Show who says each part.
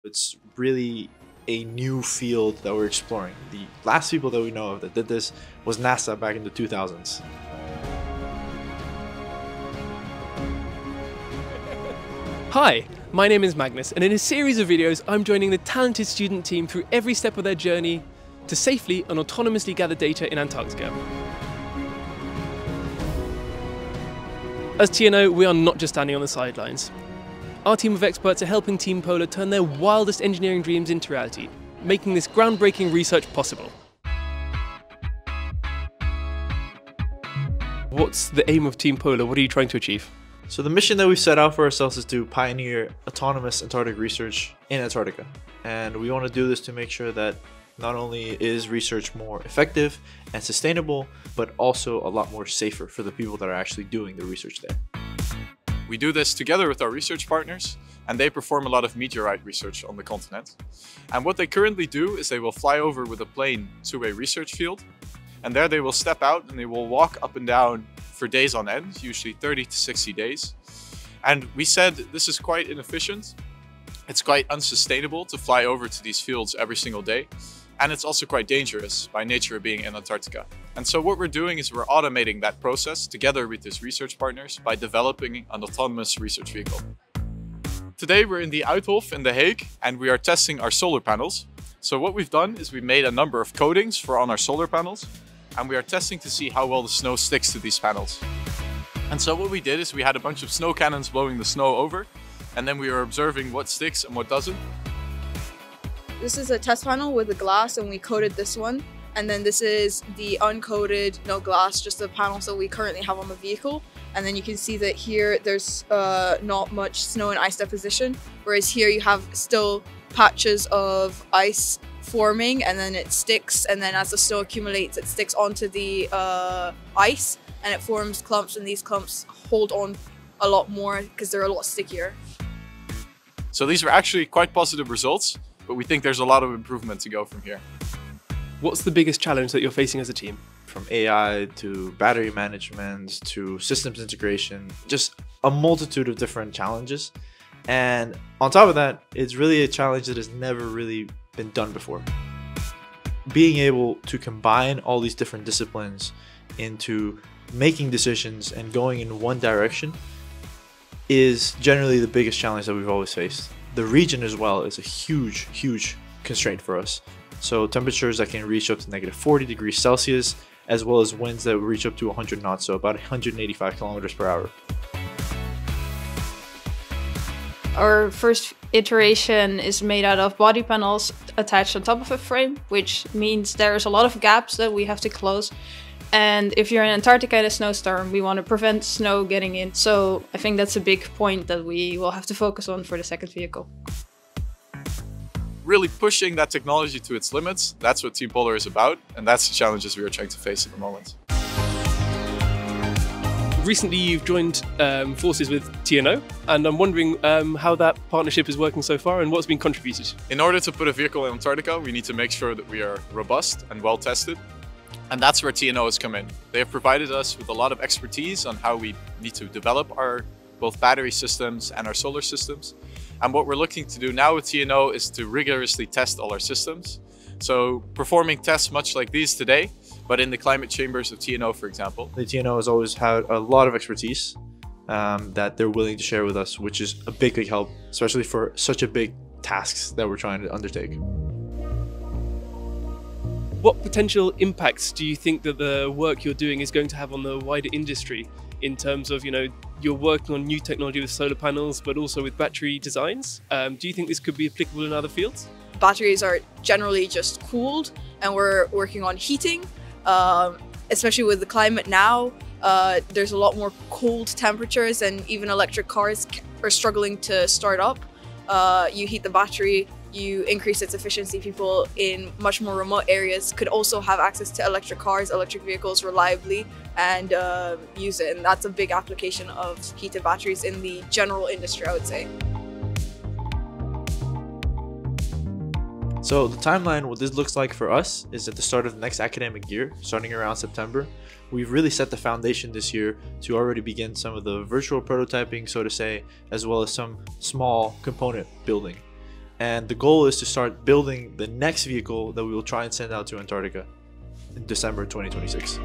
Speaker 1: It's really a new field that we're exploring. The last people that we know of that did this was NASA back in the 2000s.
Speaker 2: Hi, my name is Magnus, and in a series of videos I'm joining the talented student team through every step of their journey to safely and autonomously gather data in Antarctica. As TNO, we are not just standing on the sidelines. Our team of experts are helping Team Polar turn their wildest engineering dreams into reality, making this groundbreaking research possible. What's the aim of Team Polar? What are you trying to achieve?
Speaker 1: So the mission that we set out for ourselves is to pioneer autonomous Antarctic research in Antarctica. And we want to do this to make sure that not only is research more effective and sustainable, but also a lot more safer for the people that are actually doing the research there.
Speaker 3: We do this together with our research partners, and they perform a lot of meteorite research on the continent. And what they currently do is they will fly over with a plane to a research field, and there they will step out and they will walk up and down for days on end, usually 30 to 60 days. And we said this is quite inefficient. It's quite unsustainable to fly over to these fields every single day. And it's also quite dangerous by nature of being in Antarctica. And so what we're doing is we're automating that process together with these research partners by developing an autonomous research vehicle. Today we're in the Uithof in The Hague and we are testing our solar panels. So what we've done is we made a number of coatings on our solar panels, and we are testing to see how well the snow sticks to these panels. And so what we did is we had a bunch of snow cannons blowing the snow over, and then we were observing what sticks and what doesn't.
Speaker 4: This is a test panel with a glass, and we coated this one. And then this is the uncoated, no glass, just the panels that we currently have on the vehicle. And then you can see that here there's not much snow and ice deposition, whereas here you have still patches of ice forming, and then it sticks, and then as the snow accumulates it sticks onto the ice and it forms clumps, and these clumps hold on a lot more because they're a lot stickier.
Speaker 3: So these are actually quite positive results, but we think there's a lot of improvement to go from here.
Speaker 2: What's the biggest challenge that you're facing as a team?
Speaker 1: From AI to battery management to systems integration, just a multitude of different challenges. And on top of that, it's really a challenge that has never really been done before. Being able to combine all these different disciplines into making decisions and going in one direction is generally the biggest challenge that we've always faced. The region as well is a huge constraint for us. So temperatures that can reach up to -40 degrees Celsius, as well as winds that reach up to 100 knots, so about 185 kilometers per hour.
Speaker 5: Our first iteration is made out of body panels attached on top of a frame, which means there's a lot of gaps that we have to close. And if you're in Antarctica in a snowstorm, we want to prevent snow getting in. So I think that's a big point that we will have to focus on for the second vehicle.
Speaker 3: Really pushing that technology to its limits, that's what Team Polar is about, and that's the challenges we are trying to face at the moment.
Speaker 2: Recently you've joined forces with TNO, and I'm wondering how that partnership is working so far and what's been contributed.
Speaker 3: In order to put a vehicle in Antarctica, we need to make sure that we are robust and well tested. And that's where TNO has come in. They have provided us with a lot of expertise on how we need to develop our both battery systems and our solar systems. And what we're looking to do now with TNO is to rigorously test all our systems. So performing tests much like these today, but in the climate chambers of TNO, for example.
Speaker 1: The TNO has always had a lot of expertise that they're willing to share with us, which is a big help, especially for such a big tasks that we're trying to undertake.
Speaker 2: What potential impacts do you think that the work you're doing is going to have on the wider industry in terms of, you're working on new technology with solar panels, but also with battery designs? Do you think this could be applicable in other fields?
Speaker 4: Batteries are generally just cooled, and we're working on heating, especially with the climate now. There's a lot more cold temperatures, and even electric cars are struggling to start up. You heat the battery, you increase its efficiency. People in much more remote areas could also have access to electric cars, electric vehicles reliably, and use it. And that's a big application of heated batteries in the general industry, I would say.
Speaker 1: So the timeline, what this looks like for us is at the start of the next academic year, starting around September, we've really set the foundation this year to already begin some of the virtual prototyping, so to say, as well as some small component building. And the goal is to start building the next vehicle that we will try and send out to Antarctica in December 2026.